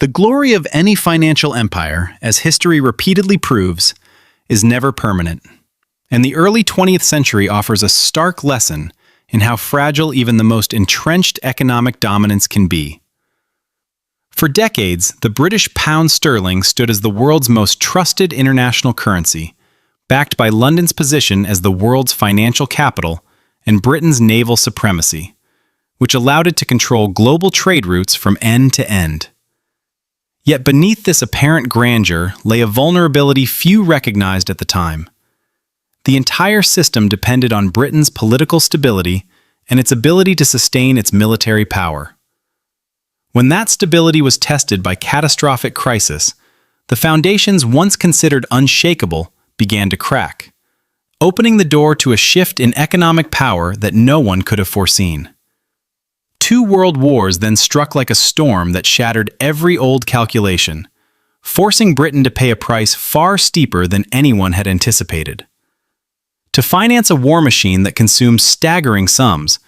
The glory of any financial empire, as history repeatedly proves, is never permanent. And the early 20th century offers a stark lesson in how fragile even the most entrenched economic dominance can be. For decades, the British pound sterling stood as the world's most trusted international currency, backed by London's position as the world's financial capital and Britain's naval supremacy, which allowed it to control global trade routes from end to end. Yet beneath this apparent grandeur lay a vulnerability few recognized at the time. The entire system depended on Britain's political stability and its ability to sustain its military power. When that stability was tested by catastrophic crisis, the foundations once considered unshakable began to crack, opening the door to a shift in economic power that no one could have foreseen. Two world wars then struck like a storm that shattered every old calculation, forcing Britain to pay a price far steeper than anyone had anticipated. To finance a war machine that consumed staggering sums,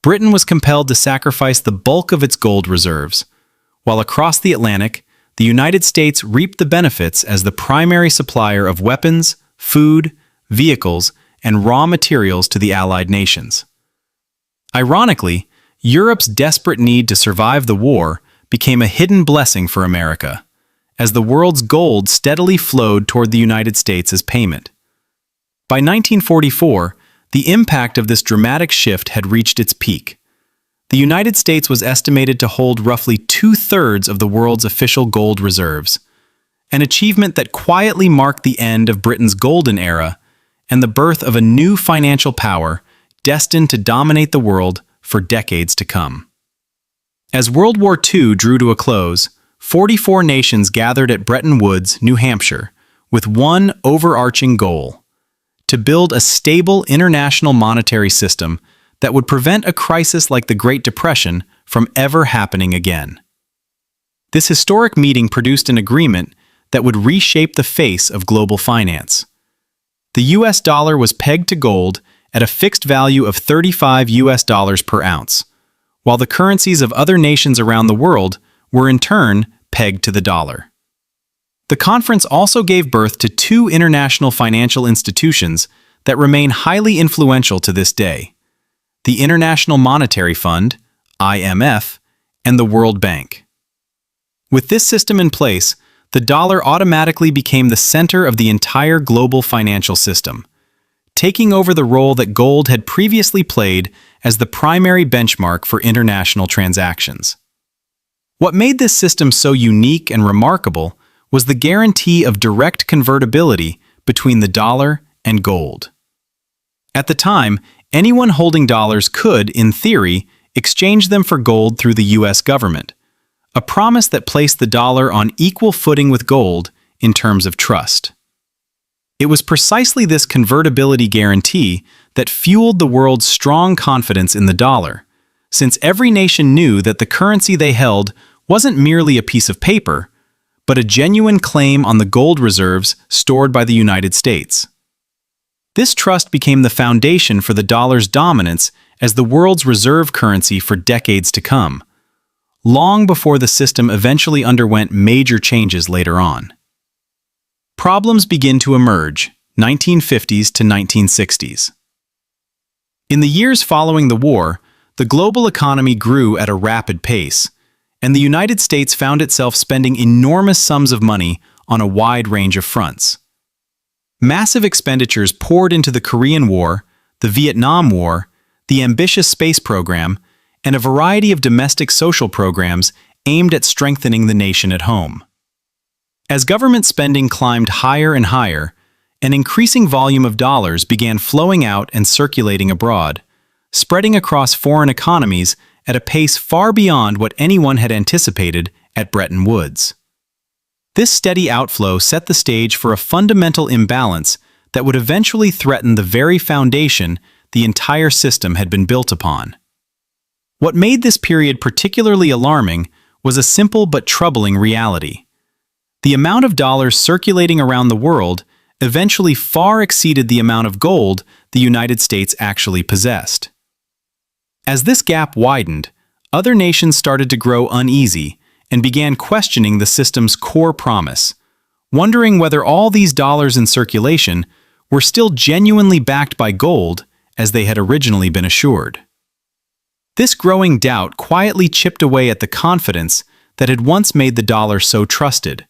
Britain was compelled to sacrifice the bulk of its gold reserves, while across the Atlantic, the United States reaped the benefits as the primary supplier of weapons, food, vehicles, and raw materials to the Allied nations. Ironically, Europe's desperate need to survive the war became a hidden blessing for America, as the world's gold steadily flowed toward the United States as payment. By 1944, the impact of this dramatic shift had reached its peak. The United States was estimated to hold roughly 2/3 of the world's official gold reserves, an achievement that quietly marked the end of Britain's golden era and the birth of a new financial power destined to dominate the world for decades to come. As World War II drew to a close, 44 nations gathered at Bretton Woods, New Hampshire, with one overarching goal: to build a stable international monetary system that would prevent a crisis like the Great Depression from ever happening again. This historic meeting produced an agreement that would reshape the face of global finance. The US dollar was pegged to gold at a fixed value of $35 per ounce, while the currencies of other nations around the world were in turn pegged to the dollar. The conference also gave birth to two international financial institutions that remain highly influential to this day: the International Monetary Fund, IMF, and the World Bank. With this system in place, the dollar automatically became the center of the entire global financial system, taking over the role that gold had previously played as the primary benchmark for international transactions. What made this system so unique and remarkable was the guarantee of direct convertibility between the dollar and gold. At the time, anyone holding dollars could, in theory, exchange them for gold through the US government, a promise that placed the dollar on equal footing with gold in terms of trust. It was precisely this convertibility guarantee that fueled the world's strong confidence in the dollar, since every nation knew that the currency they held wasn't merely a piece of paper, but a genuine claim on the gold reserves stored by the United States. This trust became the foundation for the dollar's dominance as the world's reserve currency for decades to come, long before the system eventually underwent major changes later on. Problems begin to emerge, 1950s to 1960s. In the years following the war, the global economy grew at a rapid pace, and the United States found itself spending enormous sums of money on a wide range of fronts. Massive expenditures poured into the Korean War, the Vietnam War, the ambitious space program, and a variety of domestic social programs aimed at strengthening the nation at home. As government spending climbed higher and higher, an increasing volume of dollars began flowing out and circulating abroad, spreading across foreign economies at a pace far beyond what anyone had anticipated at Bretton Woods. This steady outflow set the stage for a fundamental imbalance that would eventually threaten the very foundation the entire system had been built upon. What made this period particularly alarming was a simple but troubling reality. The amount of dollars circulating around the world eventually far exceeded the amount of gold the United States actually possessed. As this gap widened, other nations started to grow uneasy and began questioning the system's core promise, wondering whether all these dollars in circulation were still genuinely backed by gold as they had originally been assured. This growing doubt quietly chipped away at the confidence that had once made the dollar so trusted,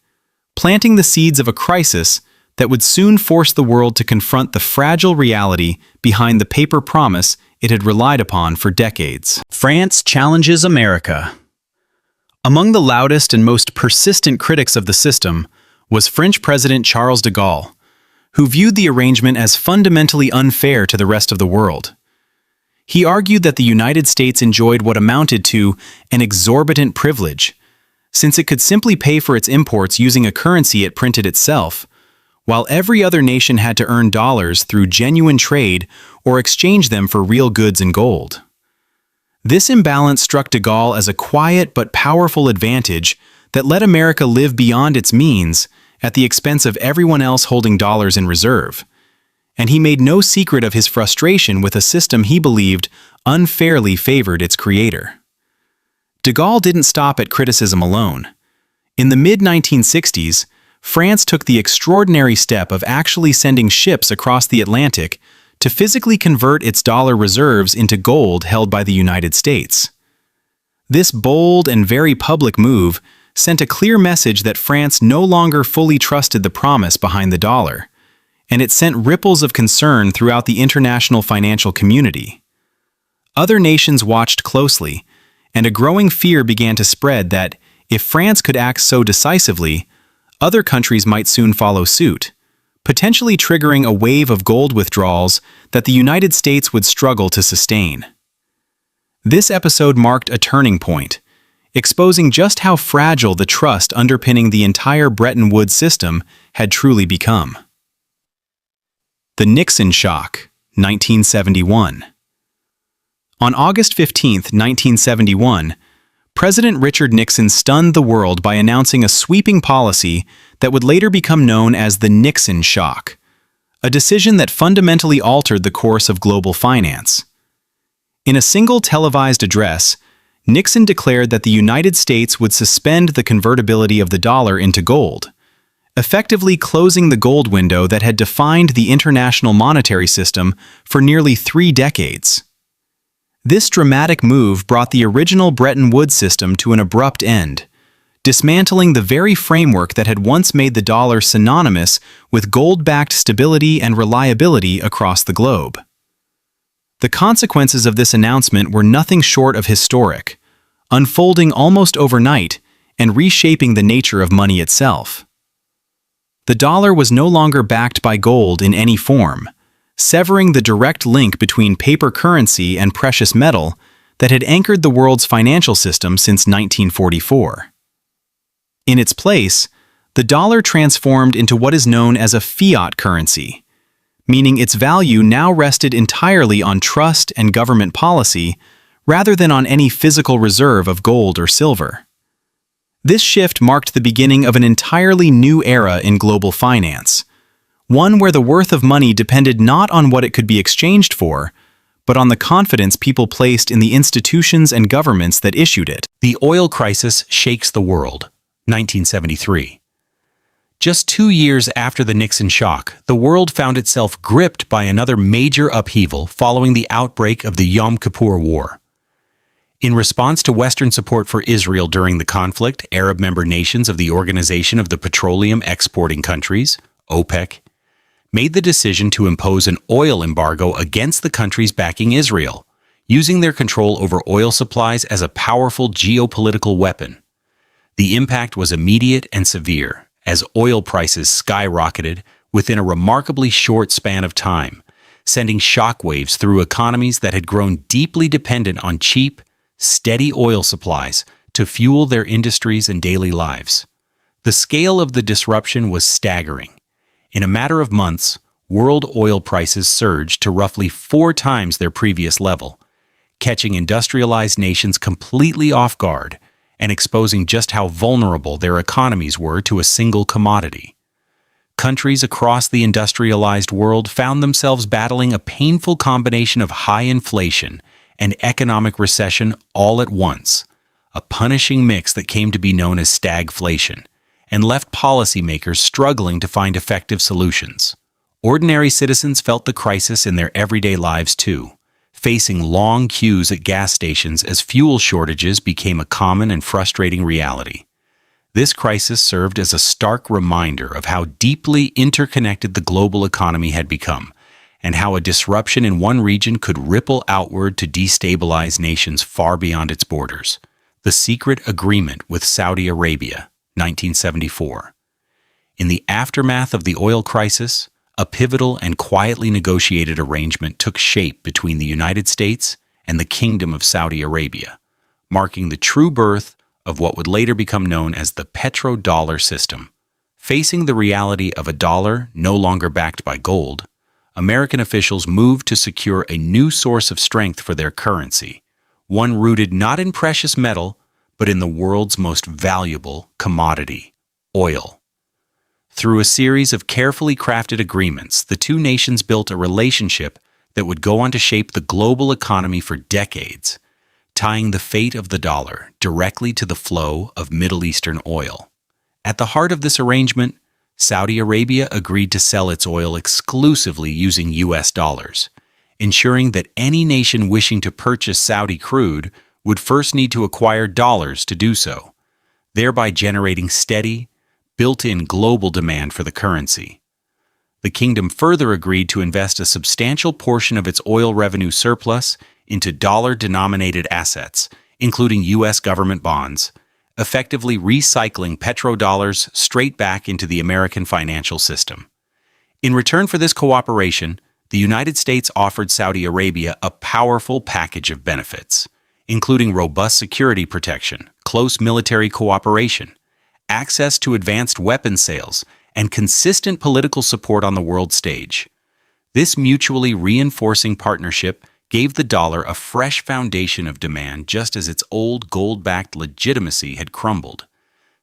planting the seeds of a crisis that would soon force the world to confront the fragile reality behind the paper promise it had relied upon for decades. France challenges America. Among the loudest and most persistent critics of the system was French President Charles de Gaulle, who viewed the arrangement as fundamentally unfair to the rest of the world. He argued that the United States enjoyed what amounted to an exorbitant privilege, since it could simply pay for its imports using a currency it printed itself, while every other nation had to earn dollars through genuine trade or exchange them for real goods and gold. This imbalance struck de Gaulle as a quiet but powerful advantage that let America live beyond its means at the expense of everyone else holding dollars in reserve, and he made no secret of his frustration with a system he believed unfairly favored its creator. De Gaulle didn't stop at criticism alone. In the mid-1960s, France took the extraordinary step of actually sending ships across the Atlantic to physically convert its dollar reserves into gold held by the United States. This bold and very public move sent a clear message that France no longer fully trusted the promise behind the dollar, and it sent ripples of concern throughout the international financial community. Other nations watched closely, and a growing fear began to spread that, if France could act so decisively, other countries might soon follow suit, potentially triggering a wave of gold withdrawals that the United States would struggle to sustain. This episode marked a turning point, exposing just how fragile the trust underpinning the entire Bretton Woods system had truly become. The Nixon Shock, 1971. On August 15, 1971, President Richard Nixon stunned the world by announcing a sweeping policy that would later become known as the Nixon Shock, a decision that fundamentally altered the course of global finance. In a single televised address, Nixon declared that the United States would suspend the convertibility of the dollar into gold, effectively closing the gold window that had defined the international monetary system for nearly 3 decades. This dramatic move brought the original Bretton Woods system to an abrupt end, dismantling the very framework that had once made the dollar synonymous with gold-backed stability and reliability across the globe. The consequences of this announcement were nothing short of historic, unfolding almost overnight and reshaping the nature of money itself. The dollar was no longer backed by gold in any form, severing the direct link between paper currency and precious metal that had anchored the world's financial system since 1944. In its place, the dollar transformed into what is known as a fiat currency, meaning its value now rested entirely on trust and government policy rather than on any physical reserve of gold or silver. This shift marked the beginning of an entirely new era in global finance, one where the worth of money depended not on what it could be exchanged for, but on the confidence people placed in the institutions and governments that issued it. The oil crisis shakes the world. 1973. Just 2 years after the Nixon shock, the world found itself gripped by another major upheaval following the outbreak of the Yom Kippur War. In response to Western support for Israel during the conflict, Arab member nations of the Organization of the Petroleum Exporting Countries, OPEC, made the decision to impose an oil embargo against the countries backing Israel, using their control over oil supplies as a powerful geopolitical weapon. The impact was immediate and severe, as oil prices skyrocketed within a remarkably short span of time, sending shockwaves through economies that had grown deeply dependent on cheap, steady oil supplies to fuel their industries and daily lives. The scale of the disruption was staggering. In a matter of months, world oil prices surged to roughly 4 times their previous level, catching industrialized nations completely off guard and exposing just how vulnerable their economies were to a single commodity. Countries across the industrialized world found themselves battling a painful combination of high inflation and economic recession all at once, a punishing mix that came to be known as stagflation, and left policymakers struggling to find effective solutions. Ordinary citizens felt the crisis in their everyday lives too, facing long queues at gas stations as fuel shortages became a common and frustrating reality. This crisis served as a stark reminder of how deeply interconnected the global economy had become, and how a disruption in one region could ripple outward to destabilize nations far beyond its borders. The Secret Agreement with Saudi Arabia, 1974. In the aftermath of the oil crisis, a pivotal and quietly negotiated arrangement took shape between the United States and the Kingdom of Saudi Arabia, marking the true birth of what would later become known as the Petrodollar system. Facing the reality of a dollar no longer backed by gold, American officials moved to secure a new source of strength for their currency, one rooted not in precious metal, but in the world's most valuable commodity, oil. Through a series of carefully crafted agreements, the two nations built a relationship that would go on to shape the global economy for decades, tying the fate of the dollar directly to the flow of Middle Eastern oil. At the heart of this arrangement, Saudi Arabia agreed to sell its oil exclusively using U.S. dollars, ensuring that any nation wishing to purchase Saudi crude would first need to acquire dollars to do so, thereby generating steady, built-in global demand for the currency. The kingdom further agreed to invest a substantial portion of its oil revenue surplus into dollar-denominated assets, including U.S. government bonds, effectively recycling petrodollars straight back into the American financial system. In return for this cooperation, the United States offered Saudi Arabia a powerful package of benefits, including robust security protection, close military cooperation, access to advanced weapons sales, and consistent political support on the world stage. This mutually reinforcing partnership gave the dollar a fresh foundation of demand just as its old gold-backed legitimacy had crumbled,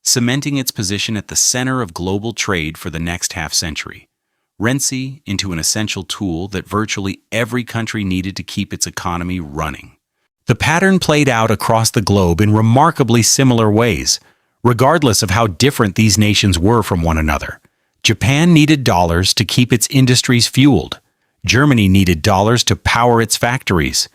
cementing its position at the center of global trade for the next half-century, currency into an essential tool that virtually every country needed to keep its economy running. The pattern played out across the globe in remarkably similar ways, regardless of how different these nations were from one another. Japan needed dollars to keep its industries fueled. Germany needed dollars to power its factories.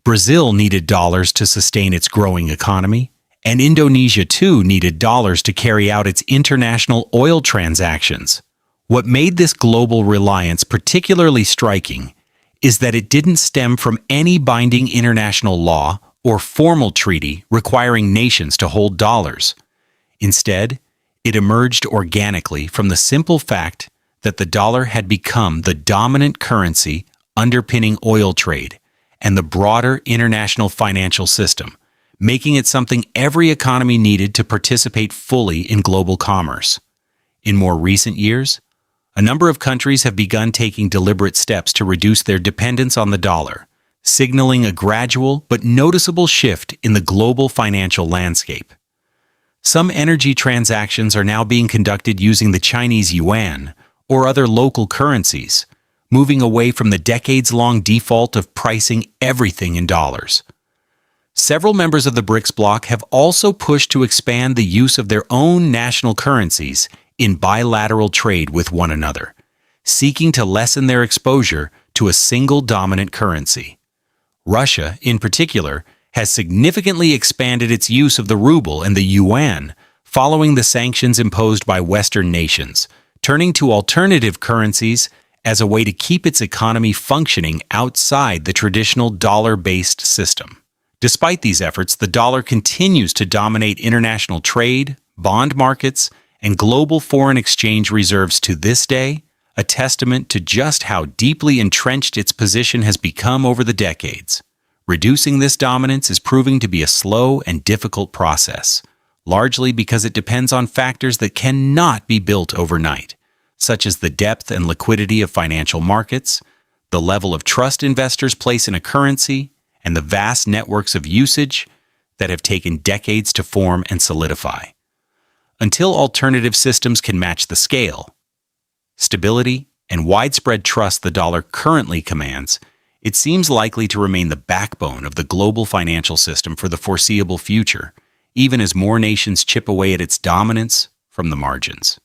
Brazil needed dollars to sustain its growing economy. And Indonesia, too, needed dollars to carry out its international oil transactions. What made this global reliance particularly striking is that it didn't stem from any binding international law or formal treaty requiring nations to hold dollars. Instead, it emerged organically from the simple fact that the dollar had become the dominant currency underpinning oil trade and the broader international financial system, making it something every economy needed to participate fully in global commerce. In more recent years, a number of countries have begun taking deliberate steps to reduce their dependence on the dollar, signaling a gradual but noticeable shift in the global financial landscape. Some energy transactions are now being conducted using the Chinese yuan or other local currencies, moving away from the decades-long default of pricing everything in dollars. Several members of the BRICS bloc have also pushed to expand the use of their own national currencies in bilateral trade with one another, seeking to lessen their exposure to a single dominant currency. Russia, in particular, has significantly expanded its use of the ruble and the yuan following the sanctions imposed by Western nations, turning to alternative currencies as a way to keep its economy functioning outside the traditional dollar-based system. Despite these efforts, the dollar continues to dominate international trade, bond markets, and global foreign exchange reserves to this day, a testament to just how deeply entrenched its position has become over the decades. Reducing this dominance is proving to be a slow and difficult process, largely because it depends on factors that cannot be built overnight, such as the depth and liquidity of financial markets, the level of trust investors place in a currency, and the vast networks of usage that have taken decades to form and solidify. Until alternative systems can match the scale, stability, and widespread trust the dollar currently commands, it seems likely to remain the backbone of the global financial system for the foreseeable future, even as more nations chip away at its dominance from the margins.